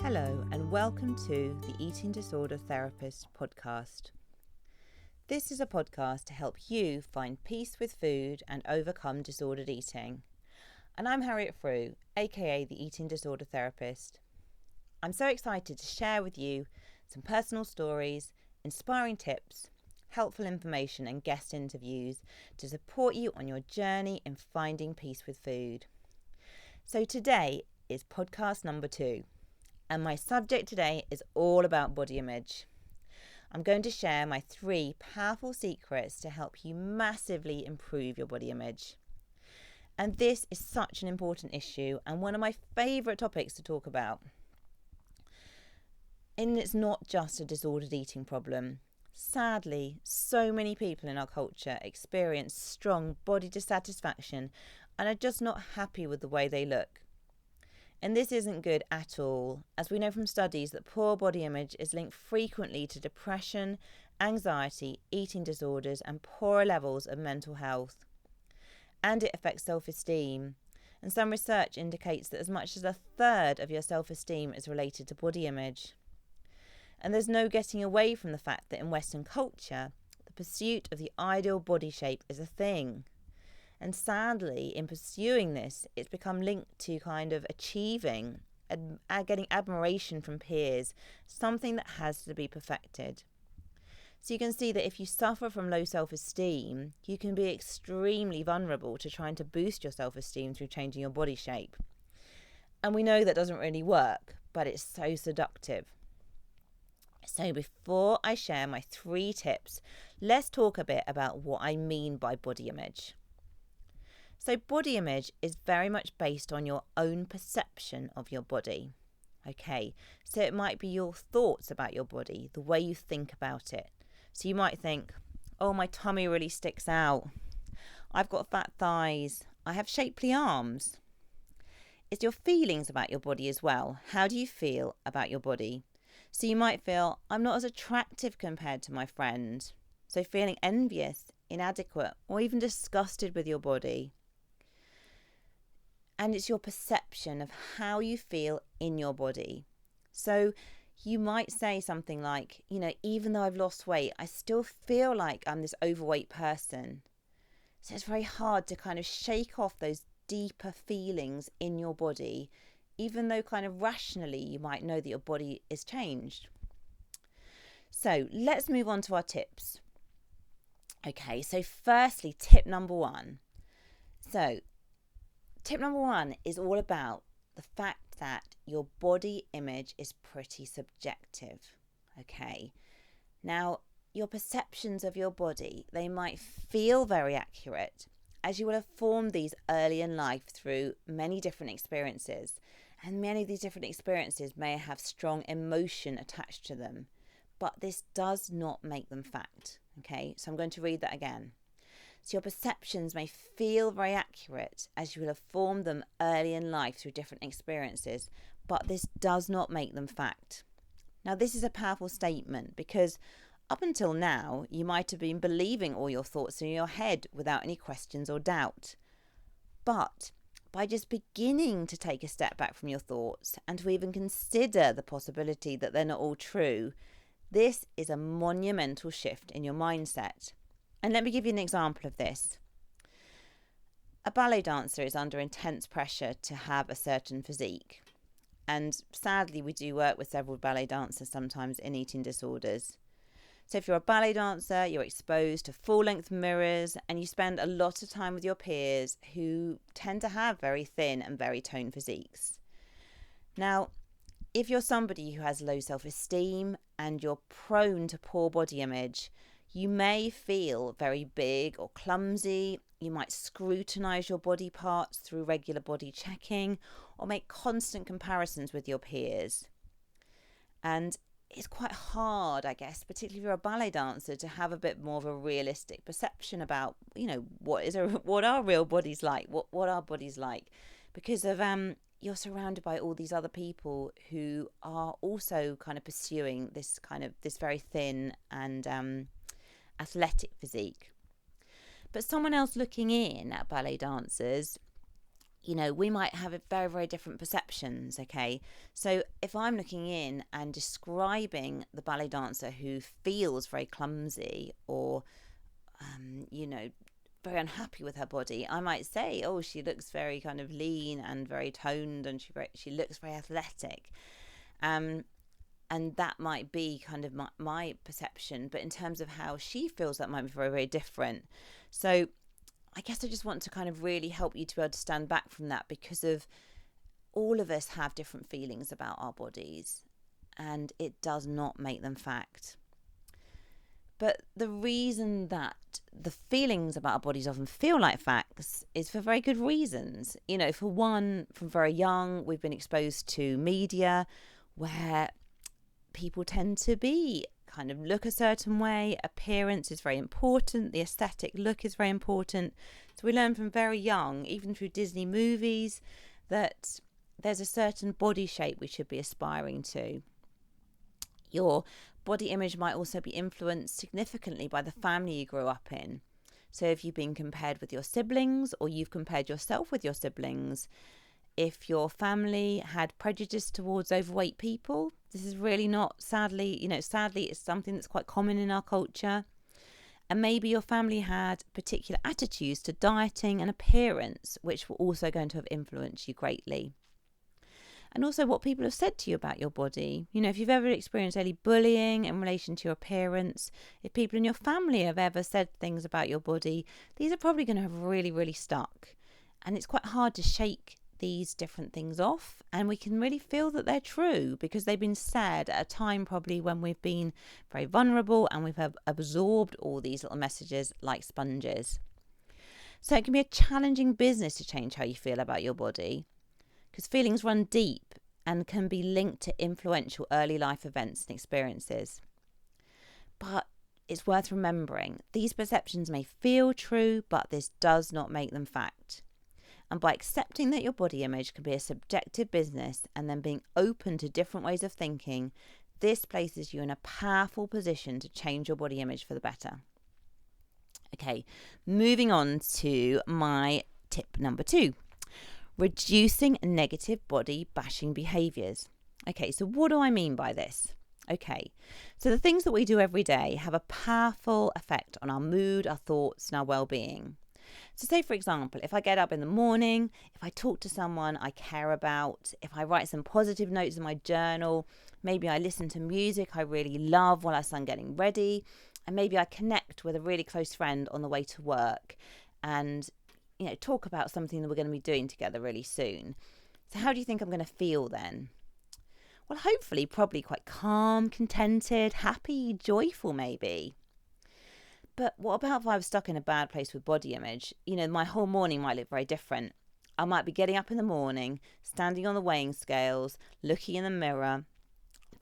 Hello and welcome to the Eating Disorder Therapist podcast. This is a podcast to help you find peace with food and overcome disordered eating. And I'm Harriet Frew, aka the Eating Disorder Therapist. I'm so excited to share with you some personal stories, inspiring tips, helpful information and guest interviews to support you on your journey in finding peace with food. So today is podcast number 2. And my subject today is all about body image. I'm going to share my 3 powerful secrets to help you massively improve your body image. And this is such an important issue and one of my favourite topics to talk about. And it's not just a disordered eating problem. Sadly, so many people in our culture experience strong body dissatisfaction and are just not happy with the way they look. And this isn't good at all, as we know from studies that poor body image is linked frequently to depression, anxiety, eating disorders, and poorer levels of mental health. And it affects self-esteem. And some research indicates that as much as 1/3 of your self-esteem is related to body image. And there's no getting away from the fact that in Western culture, the pursuit of the ideal body shape is a thing. And sadly, in pursuing this, it's become linked to kind of achieving, getting admiration from peers, something that has to be perfected. So you can see that if you suffer from low self-esteem, you can be extremely vulnerable to trying to boost your self-esteem through changing your body shape. And we know that doesn't really work, but it's so seductive. So before I share my 3 tips, let's talk a bit about what I mean by body image. So body image is very much based on your own perception of your body. Okay, so it might be your thoughts about your body, the way you think about it. So you might think, oh, my tummy really sticks out. I've got fat thighs. I have shapely arms. It's your feelings about your body as well. How do you feel about your body? So you might feel, I'm not as attractive compared to my friend. So feeling envious, inadequate, or even disgusted with your body. And it's your perception of how you feel in your body. So you might say something like, even though I've lost weight, I still feel like I'm this overweight person. So it's very hard to kind of shake off those deeper feelings in your body, even though kind of rationally you might know that your body is changed. So let's move on to our tips. Okay, so firstly, tip number 1. So tip number 1 is all about the fact that your body image is pretty subjective. Okay. Now, your perceptions of your body, they might feel very accurate as you will have formed these early in life through many different experiences. And many of these different experiences may have strong emotion attached to them. But this does not make them fact. Okay, so I'm going to read that again. So your perceptions may feel very accurate as you will have formed them early in life through different experiences, but this does not make them fact. Now, this is a powerful statement because up until now, you might have been believing all your thoughts in your head without any questions or doubt. But by just beginning to take a step back from your thoughts and to even consider the possibility that they're not all true, this is a monumental shift in your mindset. And let me give you an example of this. A ballet dancer is under intense pressure to have a certain physique. And sadly, we do work with several ballet dancers sometimes in eating disorders. So if you're a ballet dancer, you're exposed to full-length mirrors and you spend a lot of time with your peers who tend to have very thin and very toned physiques. Now, if you're somebody who has low self-esteem and you're prone to poor body image, you may feel very big or clumsy. You might scrutinize your body parts through regular body checking or make constant comparisons with your peers. And it's quite hard, I guess, particularly if you're a ballet dancer, to have a bit more of a realistic perception about, what are real bodies like, what are bodies like, because of you're surrounded by all these other people who are also kind of pursuing this very thin and athletic physique. But someone else looking in at ballet dancers we might have very, very different perceptions, okay? So if I'm looking in and describing the ballet dancer who feels very clumsy or, very unhappy with her body, I might say, oh, she looks very kind of lean and very toned, and she looks very athletic. And that might be kind of my perception, but in terms of how she feels, that might be very, very different. So I guess I just want to kind of really help you to be able to stand back from that, because of all of us have different feelings about our bodies, and it does not make them fact. But the reason that the feelings about our bodies often feel like facts is for very good reasons. For one, from very young, we've been exposed to media where people tend to be kind of look a certain way. Appearance is very important. The aesthetic look is very important. So we learn from very young, even through Disney movies, that there's a certain body shape we should be aspiring to. Your body image might also be influenced significantly by the family you grew up in. So if you've been compared with your siblings, or you've compared yourself with your siblings, if your family had prejudice towards overweight people, this is really not, sadly it's something that's quite common in our culture. And maybe your family had particular attitudes to dieting and appearance, which were also going to have influenced you greatly. And also what people have said to you about your body. If you've ever experienced any bullying in relation to your appearance, if people in your family have ever said things about your body, these are probably going to have really, really stuck. And it's quite hard to shake these different things off, and we can really feel that they're true because they've been said at a time probably when we've been very vulnerable and we've absorbed all these little messages like sponges. So it can be a challenging business to change how you feel about your body, because feelings run deep and can be linked to influential early life events and experiences. But it's worth remembering, these perceptions may feel true, but this does not make them fact. And by accepting that your body image can be a subjective business, and then being open to different ways of thinking, this places you in a powerful position to change your body image for the better. Okay, moving on to my tip number 2. Reducing negative body bashing behaviours. Okay, so what do I mean by this? Okay, so the things that we do every day have a powerful effect on our mood, our thoughts, and our well-being. So say, for example, if I get up in the morning, if I talk to someone I care about, if I write some positive notes in my journal, maybe I listen to music I really love while I'm getting ready, and maybe I connect with a really close friend on the way to work and, talk about something that we're going to be doing together really soon. So how do you think I'm going to feel then? Well, hopefully, probably quite calm, contented, happy, joyful maybe. But what about if I was stuck in a bad place with body image? My whole morning might look very different. I might be getting up in the morning, standing on the weighing scales, looking in the mirror,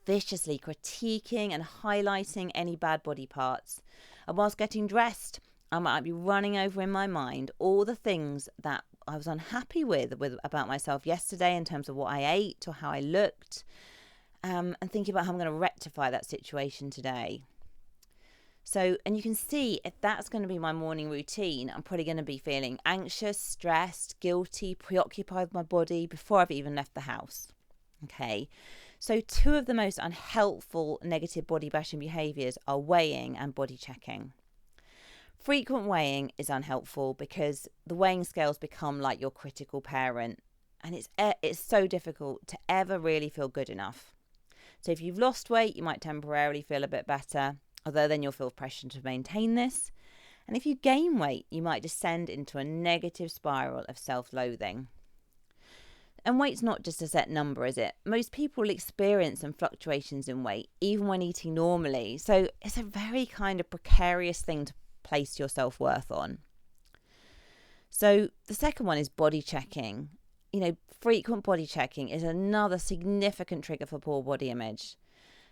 viciously critiquing and highlighting any bad body parts. And whilst getting dressed, I might be running over in my mind all the things that I was unhappy with about myself yesterday in terms of what I ate or how I looked, and thinking about how I'm going to rectify that situation today. So, and you can see if that's going to be my morning routine, I'm probably going to be feeling anxious, stressed, guilty, preoccupied with my body before I've even left the house. Okay, so 2 of the most unhelpful negative body bashing behaviours are weighing and body checking. Frequent weighing is unhelpful because the weighing scales become like your critical parent, and it's so difficult to ever really feel good enough. So if you've lost weight, you might temporarily feel a bit better, although then you'll feel pressure to maintain this. And if you gain weight, you might descend into a negative spiral of self-loathing. And weight's not just a set number, is it? Most people experience some fluctuations in weight, even when eating normally. So it's a very kind of precarious thing to place your self-worth on. So the second one is body checking. Frequent body checking is another significant trigger for poor body image.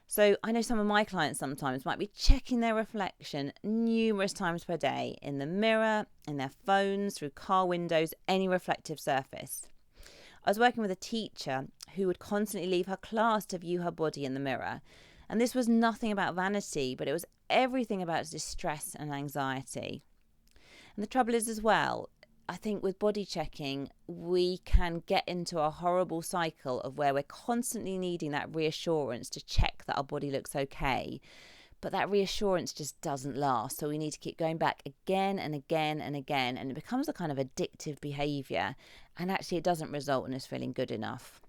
So I know some of my clients sometimes might be checking their reflection numerous times per day in the mirror, in their phones, through car windows, any reflective surface. I was working with a teacher who would constantly leave her class to view her body in the mirror. And this was nothing about vanity, but it was everything about distress and anxiety. And the trouble is as well, I think with body checking, we can get into a horrible cycle of where we're constantly needing that reassurance to check that our body looks okay. But that reassurance just doesn't last. So we need to keep going back again and again and again. And it becomes a kind of addictive behavior. And actually, it doesn't result in us feeling good enough.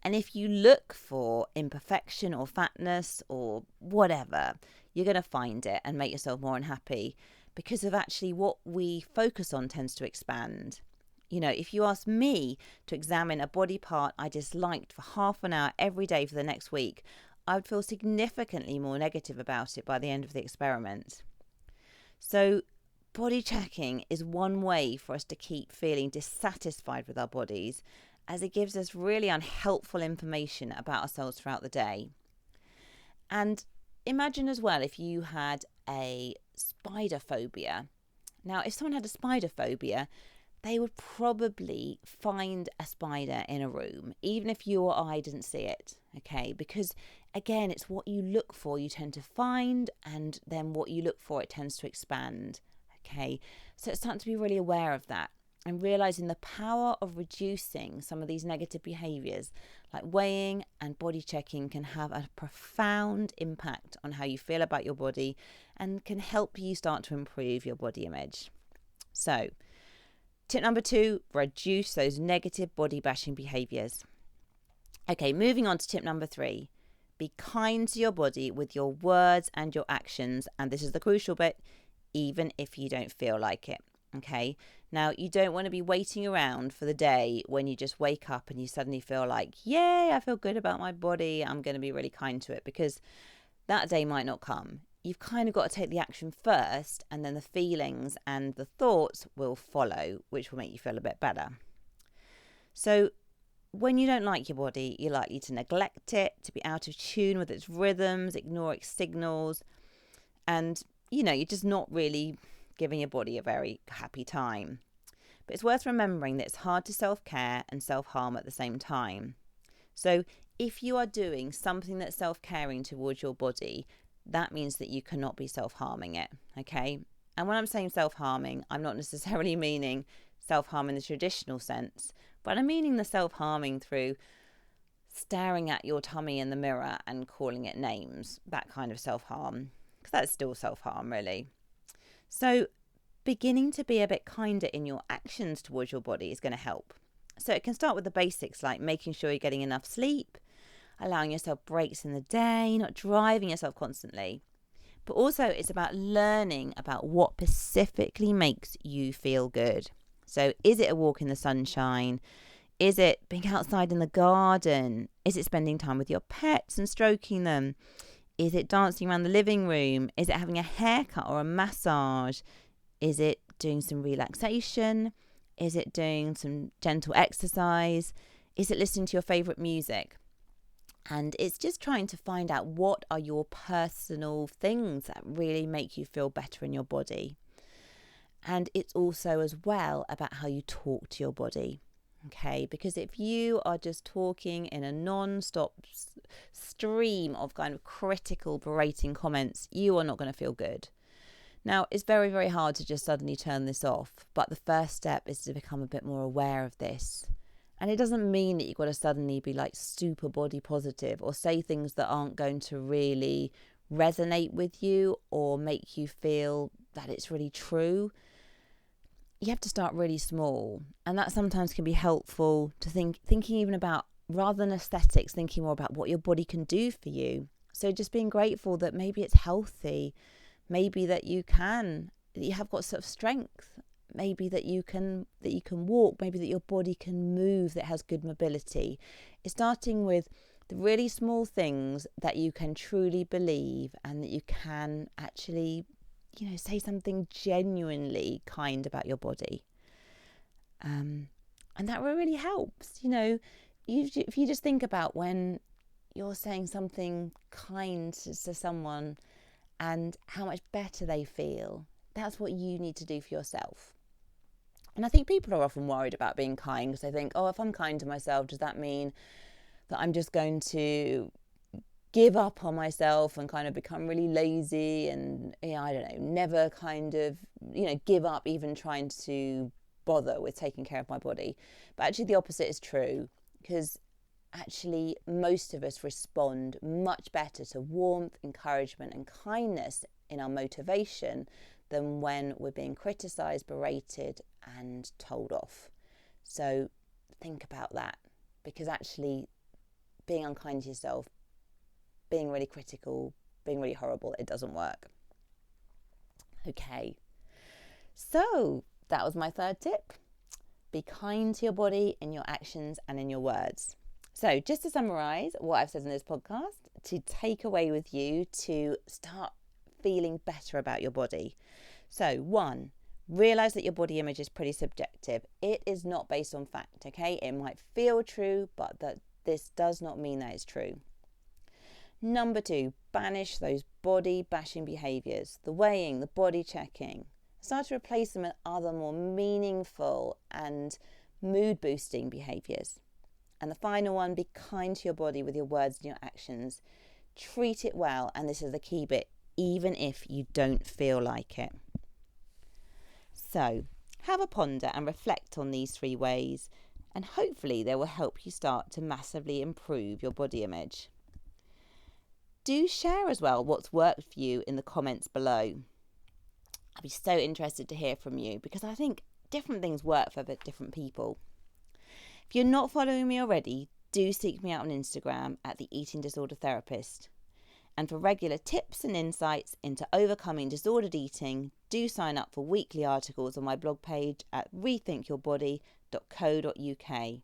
And if you look for imperfection or fatness or whatever, you're going to find it and make yourself more unhappy, because of actually what we focus on tends to expand. You know, if you ask me to examine a body part I disliked for half an hour every day for the next week, I would feel significantly more negative about it by the end of the experiment. So body checking is one way for us to keep feeling dissatisfied with our bodies, as it gives us really unhelpful information about ourselves throughout the day. And imagine as well if you had a spider phobia. Now, if someone had a spider phobia, they would probably find a spider in a room, even if you or I didn't see it, okay? Because, again, it's what you look for you tend to find, and then what you look for, it tends to expand, okay? So it's time to be really aware of that and realizing the power of reducing some of these negative behaviors, like weighing and body checking, can have a profound impact on how you feel about your body and can help you start to improve your body image. So, tip number 2, reduce those negative body bashing behaviors. Okay, moving on to tip number 3. Be kind to your body with your words and your actions. And this is the crucial bit, even if you don't feel like it. Okay, now you don't want to be waiting around for the day when you just wake up and you suddenly feel like, yay, I feel good about my body, I'm going to be really kind to it, because that day might not come. You've kind of got to take the action first, and then the feelings and the thoughts will follow, which will make you feel a bit better. So when you don't like your body, you're likely to neglect it, to be out of tune with its rhythms, ignore its signals, and, you know, you're just not really giving your body a very happy time. But it's worth remembering that it's hard to self-care and self-harm at the same time. So if you are doing something that's self-caring towards your body, that means that you cannot be self-harming it, okay? And when I'm saying self-harming, I'm not necessarily meaning self-harm in the traditional sense, but I'm meaning the self-harming through staring at your tummy in the mirror and calling it names, that kind of self-harm, because that's still self-harm, really. So beginning to be a bit kinder in your actions towards your body is going to help. So it can start with the basics, like making sure you're getting enough sleep, allowing yourself breaks in the day, not driving yourself constantly. But also it's about learning about what specifically makes you feel good. So is it a walk in the sunshine? Is it being outside in the garden? Is it spending time with your pets and stroking them? Is it dancing around the living room? Is it having a haircut or a massage? Is it doing some relaxation? Is it doing some gentle exercise? Is it listening to your favourite music? And it's just trying to find out what are your personal things that really make you feel better in your body. And it's also as well about how you talk to your body. Okay, because if you are just talking in a non-stop stream of kind of critical, berating comments, you are not going to feel good. Now, it's very, very hard to just suddenly turn this off, but the first step is to become a bit more aware of this. And it doesn't mean that you've got to suddenly be like super body positive or say things that aren't going to really resonate with you or make you feel that it's really true. You have to start really small, and that sometimes can be helpful to thinking even about, rather than aesthetics, thinking more about what your body can do for you. So just being grateful that maybe it's healthy, maybe that you have got sort of strength, maybe that you can walk, maybe that your body can move, that has good mobility. It's starting with the really small things that you can truly believe and that you can actually, say something genuinely kind about your body. And that really helps. If you just think about when you're saying something kind to someone and how much better they feel, that's what you need to do for yourself. And I think people are often worried about being kind because they think, if I'm kind to myself, does that mean that I'm just going to give up on myself and kind of become really lazy and, I don't know, never kind of, give up even trying to bother with taking care of my body. But actually the opposite is true, because actually most of us respond much better to warmth, encouragement and kindness in our motivation than when we're being criticised, berated and told off. So think about that, because actually being unkind to yourself, being really critical, being really horrible, it doesn't work. Okay, so that was my third tip. Be kind to your body in your actions and in your words. So just to summarise what I've said in this podcast, to take away with you to start feeling better about your body. So 1, realise that your body image is pretty subjective. It is not based on fact, okay? It might feel true, but that this does not mean that it's true. Number 2, banish those body bashing behaviours, the weighing, the body checking. Start to replace them with other more meaningful and mood boosting behaviours. And the final one, be kind to your body with your words and your actions. Treat it well, and this is the key bit, even if you don't feel like it. So have a ponder and reflect on these 3 ways, and hopefully they will help you start to massively improve your body image. Do share as well what's worked for you in the comments below. I'd be so interested to hear from you, because I think different things work for different people. If you're not following me already, do seek me out on Instagram at the Eating Disorder Therapist. And for regular tips and insights into overcoming disordered eating, do sign up for weekly articles on my blog page at rethinkyourbody.co.uk.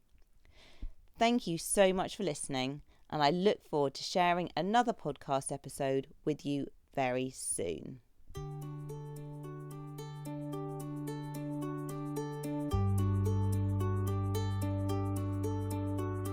Thank you so much for listening, and I look forward to sharing another podcast episode with you very soon.